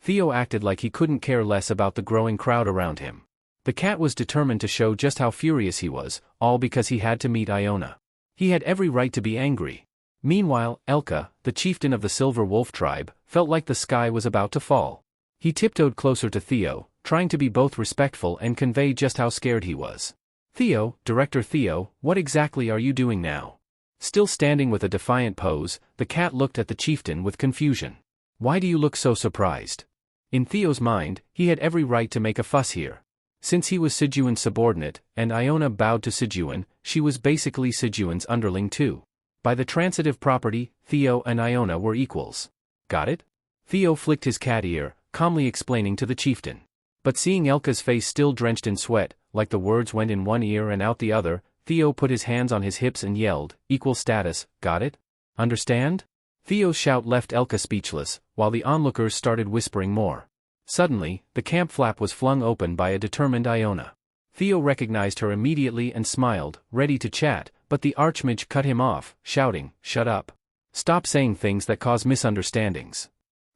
Theo acted like he couldn't care less about the growing crowd around him. The cat was determined to show just how furious he was, all because he had to meet Iona. He had every right to be angry. Meanwhile, Elka, the chieftain of the Silver Wolf tribe, felt like the sky was about to fall. He tiptoed closer to Theo, trying to be both respectful and convey just how scared he was. Theo, Director Theo, what exactly are you doing now? Still standing with a defiant pose, the cat looked at the chieftain with confusion. Why do you look so surprised? In Theo's mind, he had every right to make a fuss here. Since he was Siguan's subordinate, and Iona bowed to Siguan, she was basically Siguan's underling too. By the transitive property, Theo and Iona were equals. Got it? Theo flicked his cat ear, calmly explaining to the chieftain. But seeing Elka's face still drenched in sweat, like the words went in one ear and out the other, Theo put his hands on his hips and yelled, equal status, got it? Understand? Theo's shout left Elka speechless, while the onlookers started whispering more. Suddenly, the camp flap was flung open by a determined Iona. Theo recognized her immediately and smiled, ready to chat, but the archmage cut him off, shouting, shut up. Stop saying things that cause misunderstandings.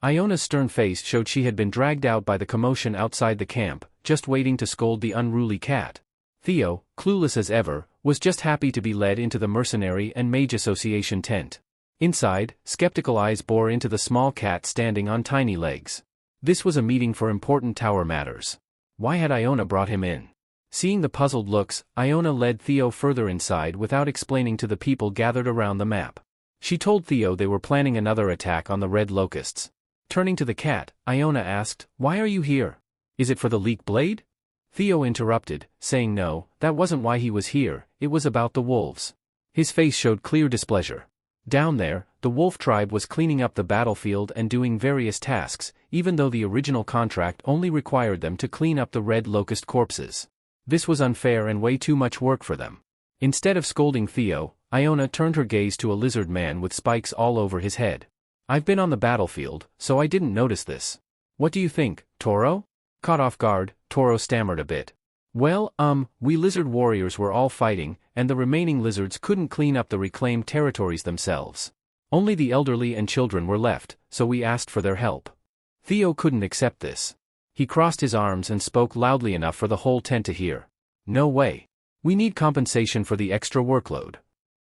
Iona's stern face showed she had been dragged out by the commotion outside the camp, just waiting to scold the unruly cat. Theo, clueless as ever, was just happy to be led into the Mercenary and Mage Association tent. Inside, skeptical eyes bore into the small cat standing on tiny legs. This was a meeting for important tower matters. Why had Iona brought him in? Seeing the puzzled looks, Iona led Theo further inside without explaining to the people gathered around the map. She told Theo they were planning another attack on the red locusts. Turning to the cat, Iona asked, why are you here? Is it for the leak blade? Theo interrupted, saying no, that wasn't why he was here, it was about the wolves. His face showed clear displeasure. Down there, the wolf tribe was cleaning up the battlefield and doing various tasks, even though the original contract only required them to clean up the red locust corpses. This was unfair and way too much work for them. Instead of scolding Theo, Iona turned her gaze to a lizard man with spikes all over his head. I've been on the battlefield, so I didn't notice this. What do you think, Toro? Caught off guard, Toro stammered a bit. Well, we lizard warriors were all fighting, and the remaining lizards couldn't clean up the reclaimed territories themselves. Only the elderly and children were left, so we asked for their help. Theo couldn't accept this. He crossed his arms and spoke loudly enough for the whole tent to hear. No way. We need compensation for the extra workload.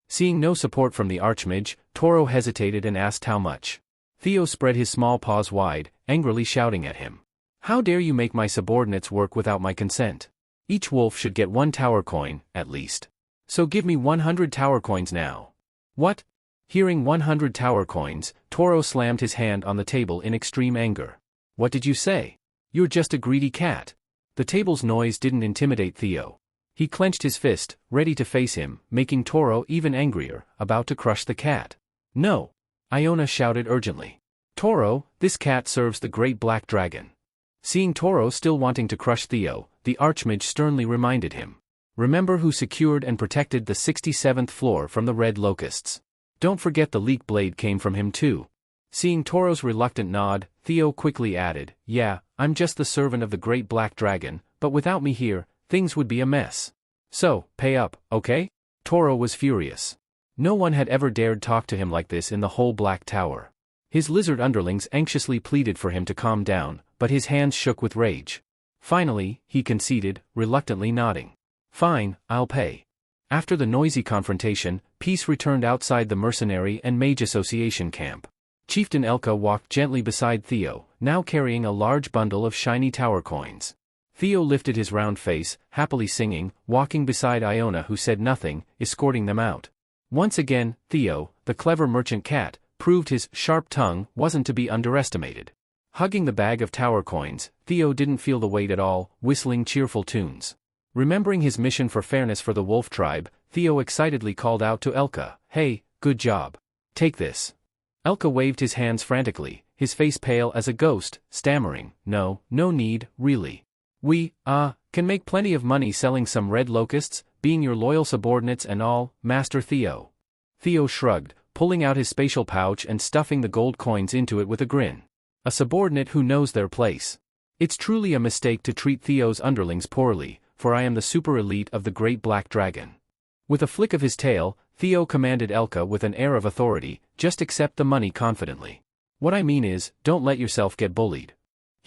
Seeing no support from the archmage, Toro hesitated and asked how much. Theo spread his small paws wide, angrily shouting at him. How dare you make my subordinates work without my consent? Each wolf should get 1 tower coin, at least. So give me 100 tower coins now. What? Hearing 100 tower coins, Toro slammed his hand on the table in extreme anger. What did you say? You're just a greedy cat. The table's noise didn't intimidate Theo. He clenched his fist, ready to face him, making Toro even angrier, about to crush the cat. No! Iona shouted urgently. Toro, this cat serves the great black dragon. Seeing Toro still wanting to crush Theo, the archmage sternly reminded him. Remember who secured and protected the 67th floor from the red locusts. Don't forget the leak blade came from him too. Seeing Toro's reluctant nod, Theo quickly added, yeah, I'm just the servant of the great black dragon, but without me here, things would be a mess. So, pay up, okay? Toro was furious. No one had ever dared talk to him like this in the whole Black Tower. His lizard underlings anxiously pleaded for him to calm down, but his hands shook with rage. Finally, he conceded, reluctantly nodding. Fine, I'll pay. After the noisy confrontation, peace returned outside the Mercenary and Mage Association camp. Chieftain Elka walked gently beside Theo, now carrying a large bundle of shiny tower coins. Theo lifted his round face, happily singing, walking beside Iona who said nothing, escorting them out. Once again, Theo, the clever merchant cat, proved his sharp tongue wasn't to be underestimated. Hugging the bag of tower coins, Theo didn't feel the weight at all, whistling cheerful tunes. Remembering his mission for fairness for the wolf tribe, Theo excitedly called out to Elka, hey, good job. Take this. Elka waved his hands frantically, his face pale as a ghost, stammering, no need, really. We, can make plenty of money selling some red locusts, being your loyal subordinates and all, Master Theo. Theo shrugged, pulling out his spatial pouch and stuffing the gold coins into it with a grin. A subordinate who knows their place. It's truly a mistake to treat Theo's underlings poorly, for I am the super elite of the great black dragon. With a flick of his tail, Theo commanded Elka with an air of authority, just accept the money confidently. What I mean is, don't let yourself get bullied.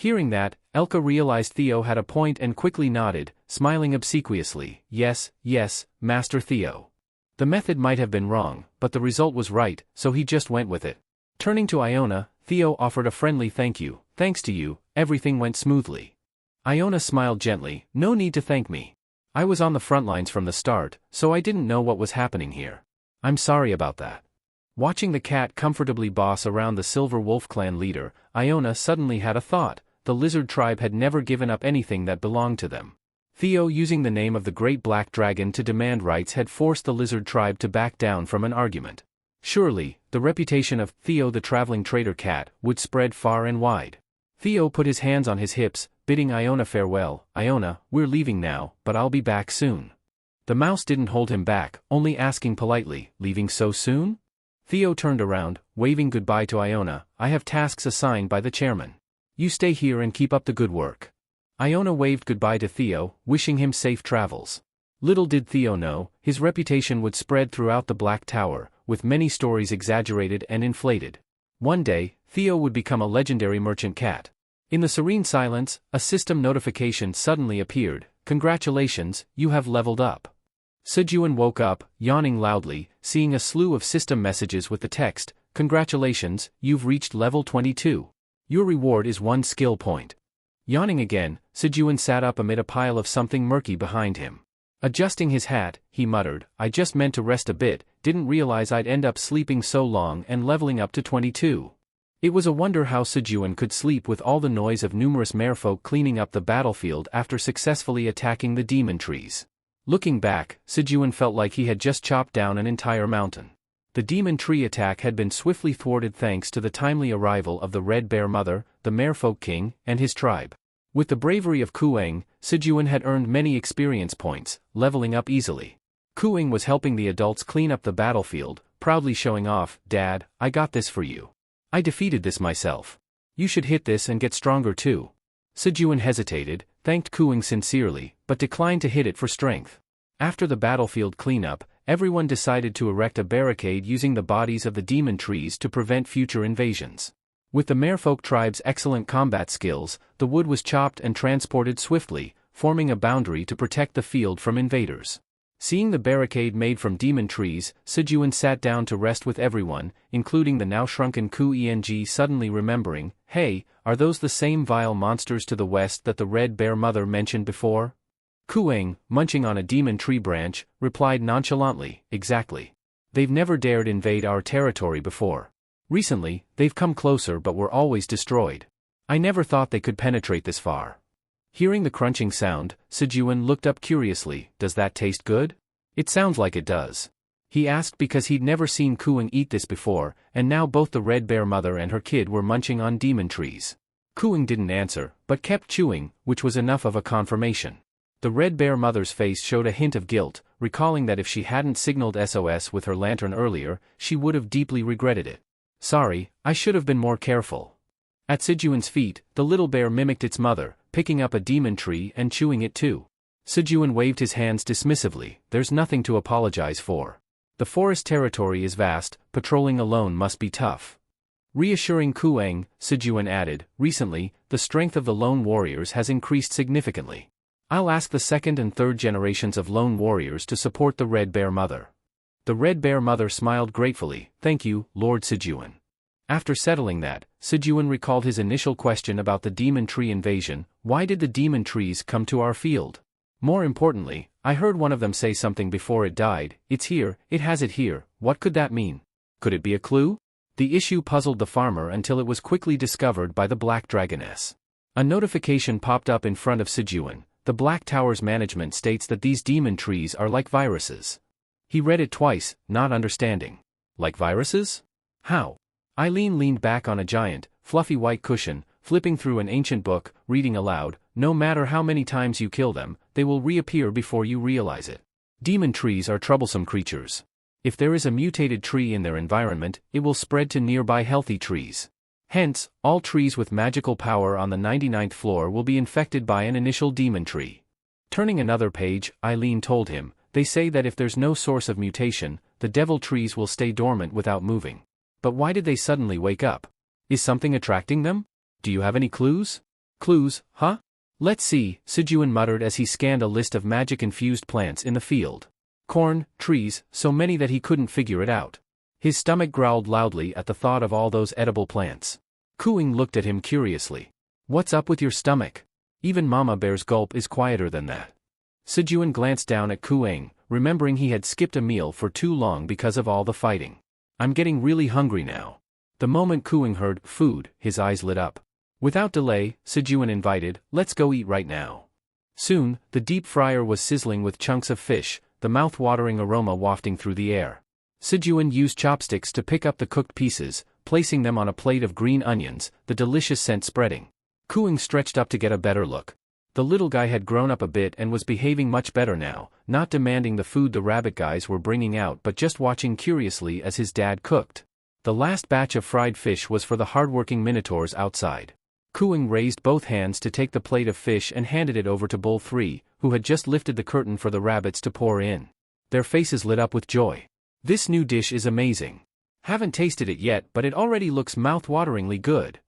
Hearing that, Elka realized Theo had a point and quickly nodded, smiling obsequiously. Yes, yes, Master Theo. The method might have been wrong, but the result was right, so he just went with it. Turning to Iona, Theo offered a friendly thank you. Thanks to you, everything went smoothly. Iona smiled gently. No need to thank me. I was on the front lines from the start, so I didn't know what was happening here. I'm sorry about that. Watching the cat comfortably boss around the Silver Wolf clan leader, Iona suddenly had a thought. The lizard tribe had never given up anything that belonged to them. Theo, using the name of the Great Black Dragon to demand rights, had forced the lizard tribe to back down from an argument. Surely, the reputation of Theo the Traveling Trader Cat would spread far and wide. Theo put his hands on his hips, bidding Iona farewell. Iona, we're leaving now, but I'll be back soon. The mouse didn't hold him back, only asking politely, leaving so soon? Theo turned around, waving goodbye to Iona. I have tasks assigned by the chairman. You stay here and keep up the good work. Iona waved goodbye to Theo, wishing him safe travels. Little did Theo know, his reputation would spread throughout the Black Tower, with many stories exaggerated and inflated. One day, Theo would become a legendary merchant cat. In the serene silence, a system notification suddenly appeared. Congratulations, you have leveled up. Siguan woke up, yawning loudly, seeing a slew of system messages with the text, Congratulations, you've reached level 22. Your reward is 1 skill point. Yawning again, Siguan sat up amid a pile of something murky behind him. Adjusting his hat, he muttered, I just meant to rest a bit, didn't realize I'd end up sleeping so long and leveling up to 22. It was a wonder how Siguan could sleep with all the noise of numerous merfolk cleaning up the battlefield after successfully attacking the demon trees. Looking back, Siguan felt like he had just chopped down an entire mountain. The demon tree attack had been swiftly thwarted thanks to the timely arrival of the Red Bear Mother, the Merfolk King, and his tribe. With the bravery of Kuang, Siguan had earned many experience points, leveling up easily. Kuang was helping the adults clean up the battlefield, proudly showing off, Dad, I got this for you. I defeated this myself. You should hit this and get stronger too. Siguan hesitated, thanked Kuang sincerely, but declined to hit it for strength. After the battlefield cleanup, everyone decided to erect a barricade using the bodies of the demon trees to prevent future invasions. With the Merfolk tribe's excellent combat skills, the wood was chopped and transported swiftly, forming a boundary to protect the field from invaders. Seeing the barricade made from demon trees, Siguan sat down to rest with everyone, including the now shrunken Kueng, suddenly remembering, hey, are those the same vile monsters to the west that the Red Bear Mother mentioned before? Kuang, munching on a demon tree branch, replied nonchalantly, exactly. They've never dared invade our territory before. Recently, they've come closer but were always destroyed. I never thought they could penetrate this far. Hearing the crunching sound, Siguan looked up curiously. Does that taste good? It sounds like it does. He asked because he'd never seen Kuang eat this before, and now both the Red Bear Mother and her kid were munching on demon trees. Kuang didn't answer, but kept chewing, which was enough of a confirmation. The Red Bear Mother's face showed a hint of guilt, recalling that if she hadn't signaled SOS with her lantern earlier, she would have deeply regretted it. Sorry, I should have been more careful. At Siguan's feet, the little bear mimicked its mother, picking up a demon tree and chewing it too. Siguan waved his hands dismissively. There's nothing to apologize for. The forest territory is vast, patrolling alone must be tough. Reassuring Kuang, Siguan added, recently, the strength of the lone warriors has increased significantly. I'll ask the second and third generations of lone warriors to support the Red Bear Mother. The Red Bear Mother smiled gratefully. Thank you, Lord Siguan. After settling that, Siguan recalled his initial question about the demon tree invasion. Why did the demon trees come to our field? More importantly, I heard one of them say something before it died. It's here, it has it here. What could that mean? Could it be a clue? The issue puzzled the farmer until it was quickly discovered by the Black Dragoness. A notification popped up in front of Siguan. The Black Tower's management states that these demon trees are like viruses. He read it twice, not understanding. Like viruses? How? Eileen leaned back on a giant, fluffy white cushion, flipping through an ancient book, reading aloud, no matter how many times you kill them, they will reappear before you realize it. Demon trees are troublesome creatures. If there is a mutated tree in their environment, it will spread to nearby healthy trees. Hence, all trees with magical power on the 99th floor will be infected by an initial demon tree. Turning another page, Eileen told him, they say that if there's no source of mutation, the devil trees will stay dormant without moving. But why did they suddenly wake up? Is something attracting them? Do you have any clues? Clues, huh? Let's see, Siguan muttered as he scanned a list of magic-infused plants in the field. Corn, trees, so many that he couldn't figure it out. His stomach growled loudly at the thought of all those edible plants. Cooing looked at him curiously. What's up with your stomach? Even Mama Bear's gulp is quieter than that. Siguan glanced down at Cooing, remembering he had skipped a meal for too long because of all the fighting. I'm getting really hungry now. The moment Cooing heard food, his eyes lit up. Without delay, Siguan invited, let's go eat right now. Soon, the deep fryer was sizzling with chunks of fish, the mouth-watering aroma wafting through the air. Siguan used chopsticks to pick up the cooked pieces, placing them on a plate of green onions, the delicious scent spreading. Cooing stretched up to get a better look. The little guy had grown up a bit and was behaving much better now, not demanding the food the rabbit guys were bringing out but just watching curiously as his dad cooked. The last batch of fried fish was for the hardworking minotaurs outside. Cooing raised both hands to take the plate of fish and handed it over to Bull 3, who had just lifted the curtain for the rabbits to pour in. Their faces lit up with joy. This new dish is amazing. Haven't tasted it yet, but it already looks mouth-wateringly good.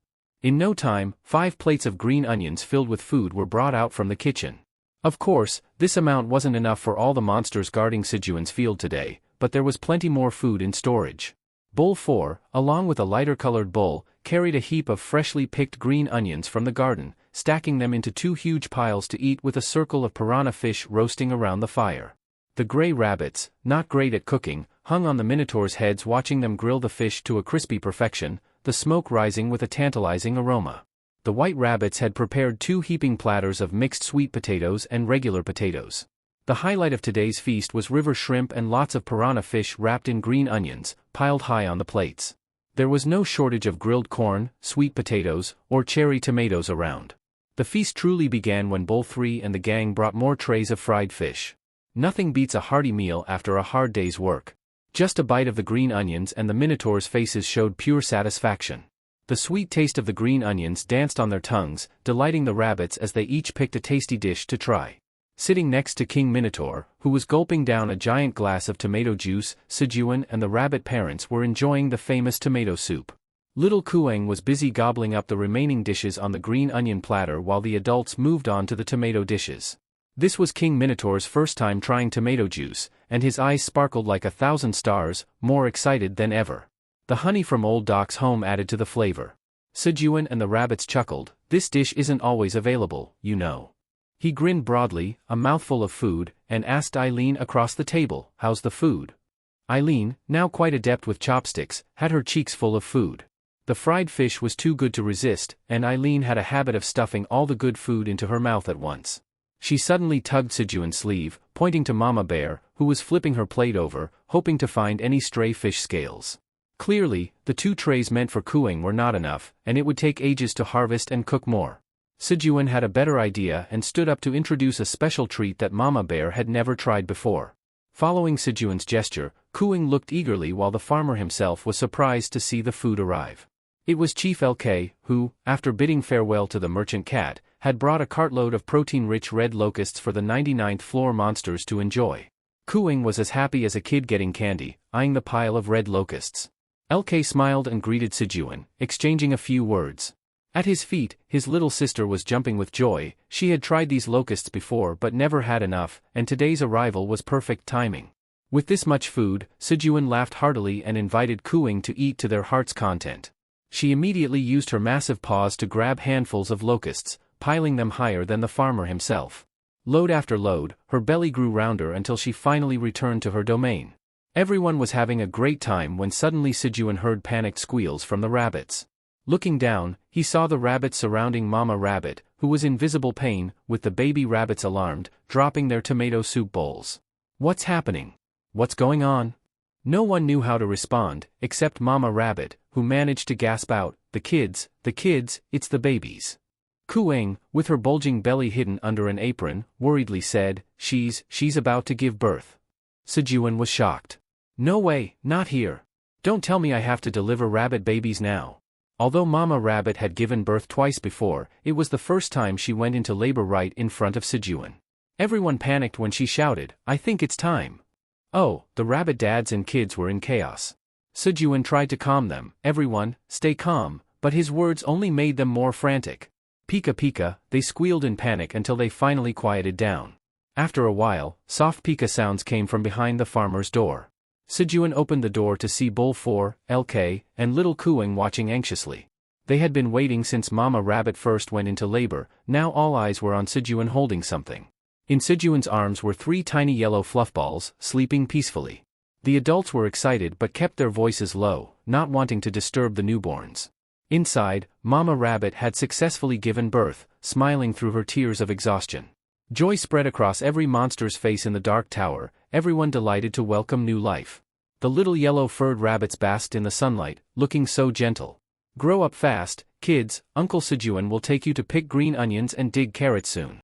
In no time, 5 plates of green onions filled with food were brought out from the kitchen. Of course, this amount wasn't enough for all the monsters guarding Siguan's field today, but there was plenty more food in storage. Bull 4, along with a lighter-colored bull, carried a heap of freshly picked green onions from the garden, stacking them into 2 huge piles to eat with a circle of piranha fish roasting around the fire. The gray rabbits, not great at cooking, hung on the minotaurs' heads watching them grill the fish to a crispy perfection, the smoke rising with a tantalizing aroma. The white rabbits had prepared 2 heaping platters of mixed sweet potatoes and regular potatoes. The highlight of today's feast was river shrimp and lots of piranha fish wrapped in green onions, piled high on the plates. There was no shortage of grilled corn, sweet potatoes, or cherry tomatoes around. The feast truly began when Bull 3 and the gang brought more trays of fried fish. Nothing beats a hearty meal after a hard day's work. Just a bite of the green onions and the minotaurs' faces showed pure satisfaction. The sweet taste of the green onions danced on their tongues, delighting the rabbits as they each picked a tasty dish to try. Sitting next to King Minotaur, who was gulping down a giant glass of tomato juice, Siguan and the rabbit parents were enjoying the famous tomato soup. Little Cooing was busy gobbling up the remaining dishes on the green onion platter while the adults moved on to the tomato dishes. This was King Minotaur's first time trying tomato juice, and his eyes sparkled like 1,000 stars, more excited than ever. The honey from Old Doc's home added to the flavor. Siguan and the rabbits chuckled, this dish isn't always available, you know. He grinned broadly, a mouthful of food, and asked Eileen across the table, how's the food? Eileen, now quite adept with chopsticks, had her cheeks full of food. The fried fish was too good to resist, and Eileen had a habit of stuffing all the good food into her mouth at once. She suddenly tugged Siguan's sleeve, pointing to Mama Bear, who was flipping her plate over, hoping to find any stray fish scales. Clearly, the 2 trays meant for Cooing were not enough, and it would take ages to harvest and cook more. Siguan had a better idea and stood up to introduce a special treat that Mama Bear had never tried before. Following Siguan's gesture, Cooing looked eagerly while the farmer himself was surprised to see the food arrive. It was Chief LK, who, after bidding farewell to the merchant cat, had brought a cartload of protein-rich red locusts for the 99th floor monsters to enjoy. Cooing was as happy as a kid getting candy, eyeing the pile of red locusts. LK smiled and greeted Siguan, exchanging a few words. At his feet, his little sister was jumping with joy. She had tried these locusts before but never had enough, and today's arrival was perfect timing. With this much food, Siguan laughed heartily and invited Cooing to eat to their heart's content. She immediately used her massive paws to grab handfuls of locusts, piling them higher than the farmer himself. Load after load, her belly grew rounder until she finally returned to her domain. Everyone was having a great time when suddenly Siguan heard panicked squeals from the rabbits. Looking down, he saw the rabbits surrounding Mama Rabbit, who was in visible pain, with the baby rabbits alarmed, dropping their tomato soup bowls. What's happening? What's going on? No one knew how to respond, except Mama Rabbit, who managed to gasp out, the kids, it's the babies. Cooing, with her bulging belly hidden under an apron, worriedly said, she's about to give birth. Siguan was shocked. No way, not here. Don't tell me I have to deliver rabbit babies now. Although Mama Rabbit had given birth twice before, it was the first time she went into labor right in front of Siguan. Everyone panicked when she shouted, I think it's time. Oh, the rabbit dads and kids were in chaos. Siguan tried to calm them, everyone, stay calm, but his words only made them more frantic. Pika pika, they squealed in panic until they finally quieted down. After a while, soft pika sounds came from behind the farmer's door. Siguan opened the door to see Bull 4, LK, and little Cooing watching anxiously. They had been waiting since Mama Rabbit first went into labor. Now all eyes were on Siguan holding something. In Siguan's arms were 3 tiny yellow fluff balls, sleeping peacefully. The adults were excited but kept their voices low, not wanting to disturb the newborns. Inside, Mama Rabbit had successfully given birth, smiling through her tears of exhaustion. Joy spread across every monster's face in the dark tower, everyone delighted to welcome new life. The little yellow-furred rabbits basked in the sunlight, looking so gentle. Grow up fast, kids, Uncle Siguan will take you to pick green onions and dig carrots soon.